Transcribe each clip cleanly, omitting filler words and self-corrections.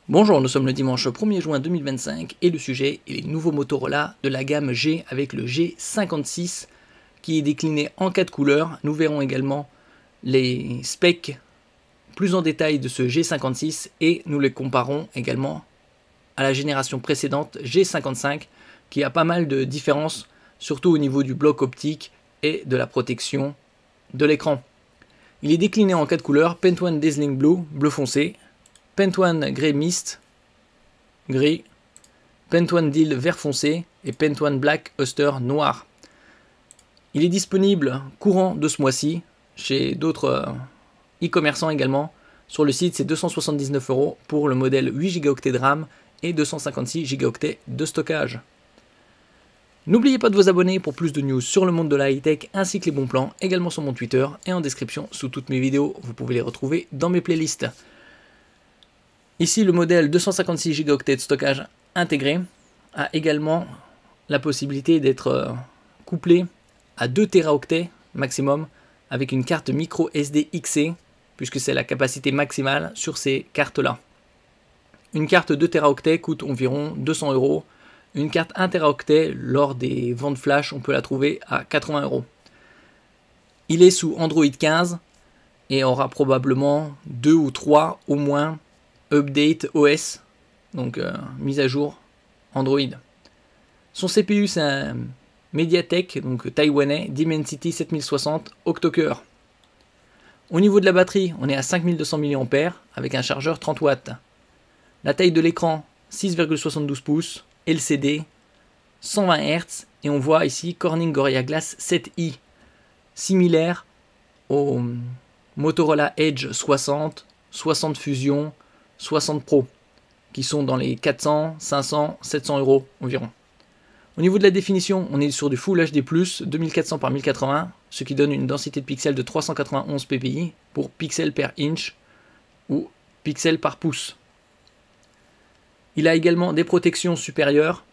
Bonjour, nous sommes le dimanche 1er juin 2025 et le sujet est les nouveaux Motorola de la gamme G avec le G56 qui est décliné en 4 couleurs. Nous verrons également les specs plus en détail de ce G56 et nous les comparons également à la génération précédente G55 qui a pas mal de différences, surtout au niveau du bloc optique et de la protection de l'écran. Il est décliné en 4 couleurs: Paint One Dazzling Blue, bleu foncé, Paint One Grey Mist, gris, Paint One Deal vert foncé et Paint One Black Oyster noir. Il est disponible courant de ce mois-ci chez d'autres e-commerçants également. Sur le site, c'est 279 € pour le modèle 8 Go de RAM et 256 Go de stockage. N'oubliez pas de vous abonner pour plus de news sur le monde de la high-tech ainsi que les bons plans, également sur mon Twitter et en description sous toutes mes vidéos. Vous pouvez les retrouver dans mes playlists. Ici, le modèle 256 Go de stockage intégré a également la possibilité d'être couplé à 2 Teraoctets maximum avec une carte micro SD XC, puisque c'est la capacité maximale sur ces cartes-là. Une carte 2 Teraoctets coûte environ 200 €. Une carte 1 Teraoctet, lors des ventes flash, on peut la trouver à 80 €. Il est sous Android 15 et aura probablement 2 ou 3 au moins update OS, donc mise à jour Android. Son CPU, c'est un Mediatek, donc taïwanais, Dimensity 7060 octo-cœur. Au niveau de la batterie, on est à 5200 mAh avec un chargeur 30 watts. La taille de l'écran, 6,72 pouces, LCD, 120 Hz, et on voit ici Corning Gorilla Glass 7i, similaire au Motorola Edge 60, 60 Fusion, 60 Pro, qui sont dans les 400, 500, 700 € environ. Au niveau de la définition, on est sur du Full HD+, 2400 par 1080, ce qui donne une densité de pixels de 391 ppi pour pixels per inch ou pixels par pouce. Il a également des protections supérieures,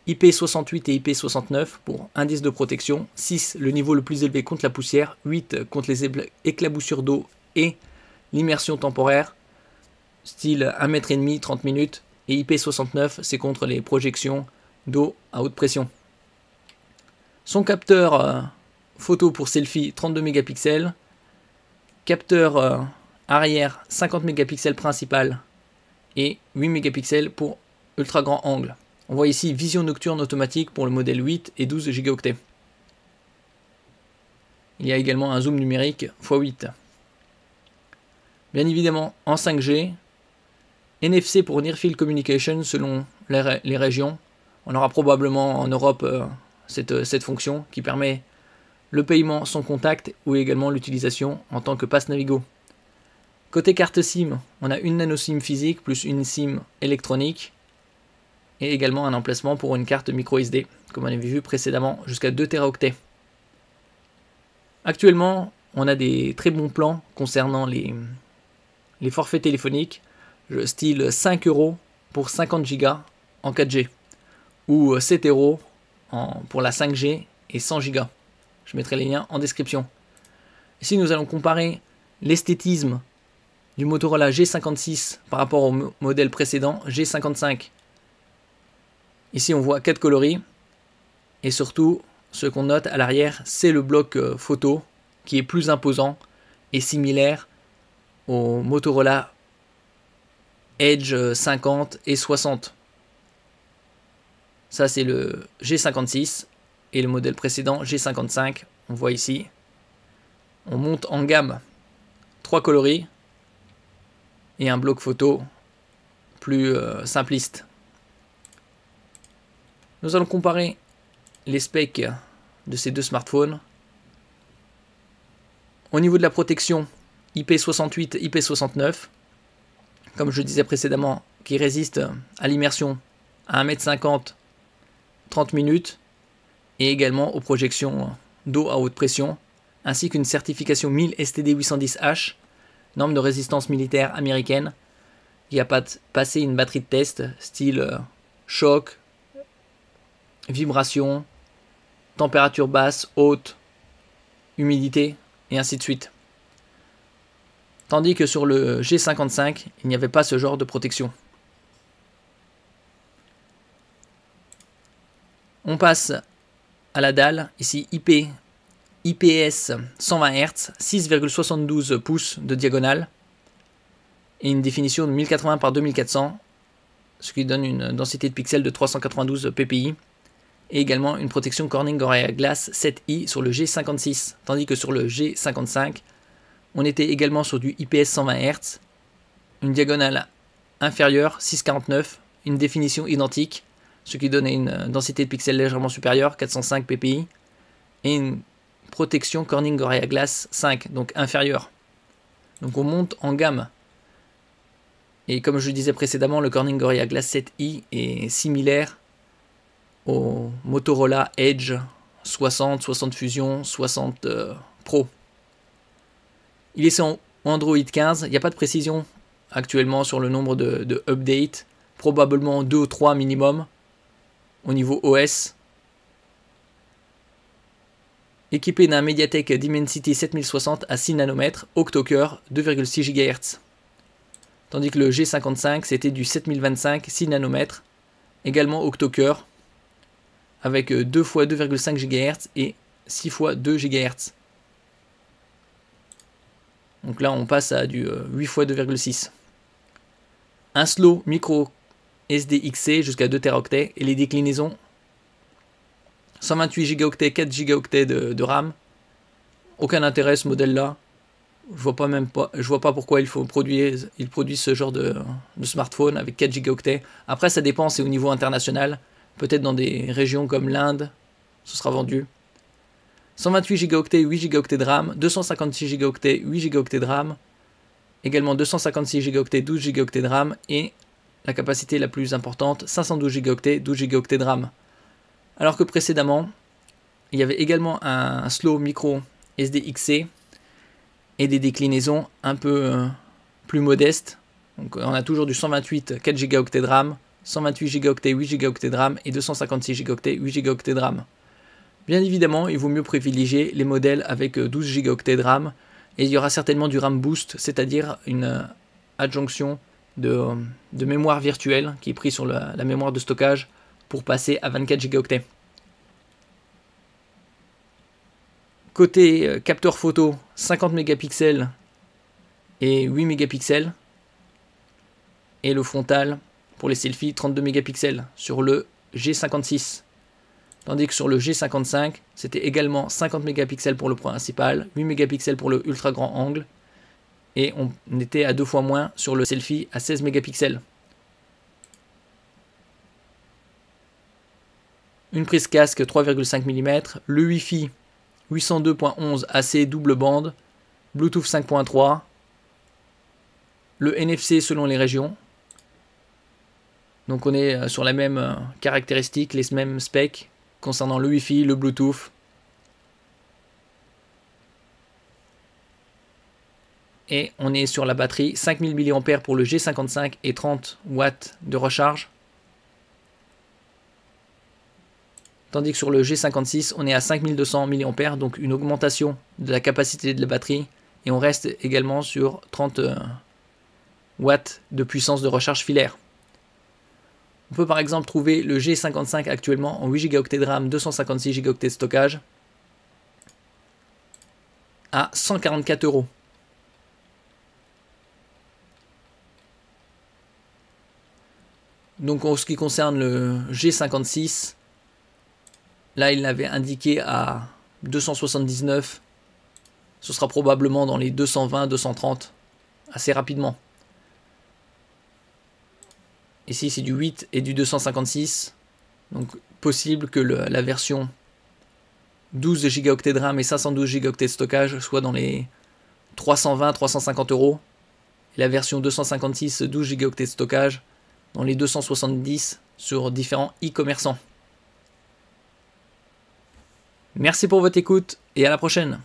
IP68 et IP69 pour indice de protection, 6 le niveau le plus élevé contre la poussière, 8 contre les éclaboussures d'eau et l'immersion temporaire, style 1,5 m 30 minutes, et IP69 c'est contre les projections d'eau à haute pression. Son capteur photo pour selfie 32 mégapixels, capteur arrière 50 mégapixels principal et 8 mégapixels pour ultra grand angle. On voit ici vision nocturne automatique pour le modèle 8 et 12 Go. Il y a également un zoom numérique x8. Bien évidemment en 5G, NFC pour Near Field Communication selon les régions. On aura probablement en Europe cette fonction qui permet le paiement sans contact ou également l'utilisation en tant que passe Navigo. Côté carte SIM, on a une nano SIM physique plus une SIM électronique et également un emplacement pour une carte micro SD, comme on avait vu précédemment, jusqu'à 2 Teraoctets. Actuellement, on a des très bons plans concernant les forfaits téléphoniques, style 5 € pour 50 Go en 4G ou 7 € pour la 5G et 100 Go. Je mettrai les liens en description. Ici, nous allons comparer l'esthétisme du Motorola G56 par rapport au modèle précédent G55. Ici, on voit 4 coloris et surtout, ce qu'on note à l'arrière, c'est le bloc photo qui est plus imposant et similaire au Motorola Edge 50 et 60. Ça, c'est le G56 et le modèle précédent G55. On voit ici, on monte en gamme, 3 coloris et un bloc photo plus simpliste. Nous allons comparer les specs de ces deux smartphones. Au niveau de la protection, IP68, IP69, comme je disais précédemment, qui résiste à l'immersion à 1,50 m 30 minutes et également aux projections d'eau à haute pression, ainsi qu'une certification 1000 STD 810H, norme de résistance militaire américaine, qui a passé une batterie de test style choc, vibration, température basse, haute, humidité et ainsi de suite. Tandis que sur le G55, il n'y avait pas ce genre de protection. On passe à la dalle, ici IPS 120 Hz, 6,72 pouces de diagonale et une définition de 1080 par 2400, ce qui donne une densité de pixels de 392 ppi et également une protection Corning Gorilla Glass 7i sur le G56, tandis que sur le G55, on était également sur du IPS 120 Hz, une diagonale inférieure 6,49, une définition identique, ce qui donne une densité de pixels légèrement supérieure, 405 ppi, et une protection Corning Gorilla Glass 5, donc inférieure. Donc on monte en gamme. Et comme je le disais précédemment, le Corning Gorilla Glass 7i est similaire au Motorola Edge 60, 60 Fusion, 60 Pro. Il est sur Android 15, il n'y a pas de précision actuellement sur le nombre de updates, probablement 2 ou 3 minimum au niveau OS. Équipé d'un Mediatek Dimensity 7060 à 6 nanomètres, octo-cœur, 2,6 GHz. Tandis que le G55 c'était du 7025, 6 nanomètres, également octo-cœur, avec 2 x 2,5 GHz et 6 x 2 GHz. Donc là on passe à du 8 x 2,6. Un slow micro SDXC jusqu'à 2 Teraoctets et les déclinaisons 128 Go, 4 Go de RAM. Aucun intérêt ce modèle là. Je vois pas pourquoi il produit ce genre de smartphone avec 4 Go. Après ça dépend, c'est au niveau international. Peut-être dans des régions comme l'Inde, ce sera vendu. 128 Go, 8 Go de RAM, 256 Go, 8 Go de RAM, également 256 Go, 12 Go de RAM, et la capacité la plus importante, 512 Go, 12 Go de RAM. Alors que précédemment, il y avait également un slow micro SDXC et des déclinaisons un peu plus modestes. Donc on a toujours du 128 4 Go de RAM, 128 Go, 8 Go de RAM et 256 Go, 8 Go de RAM. Bien évidemment, il vaut mieux privilégier les modèles avec 12 Go de RAM et il y aura certainement du RAM Boost, c'est-à-dire une adjonction de mémoire virtuelle qui est prise sur la mémoire de stockage pour passer à 24 Go. Côté capteur photo, 50 mégapixels et 8 mégapixels. Et le frontal pour les selfies, 32 mégapixels sur le G56. Tandis que sur le G55, c'était également 50 mégapixels pour le principal, 8 mégapixels pour le ultra grand angle. Et on était à 2 fois moins sur le selfie à 16 mégapixels. Une prise casque 3,5 mm, le Wi-Fi 802.11 AC double bande, Bluetooth 5.3, le NFC selon les régions. Donc on est sur la même caractéristique, les mêmes specs concernant le Wi-Fi, le Bluetooth. Et on est sur la batterie 5000 mAh pour le G55 et 30 watts de recharge. Tandis que sur le G56, on est à 5200 mAh, donc une augmentation de la capacité de la batterie. Et on reste également sur 30 watts de puissance de recharge filaire. On peut par exemple trouver le G55 actuellement en 8 Go de RAM, 256 Go de stockage à 144 €. Donc en ce qui concerne le G56, là il l'avait indiqué à 279, ce sera probablement dans les 220-230 assez rapidement. Ici c'est du 8 et du 256, donc possible que la version 12 Go de RAM et 512 Go de stockage soit dans les 320-350 €, et la version 256 12 Go de stockage dans les 270 sur différents e-commerçants. Merci pour votre écoute et à la prochaine.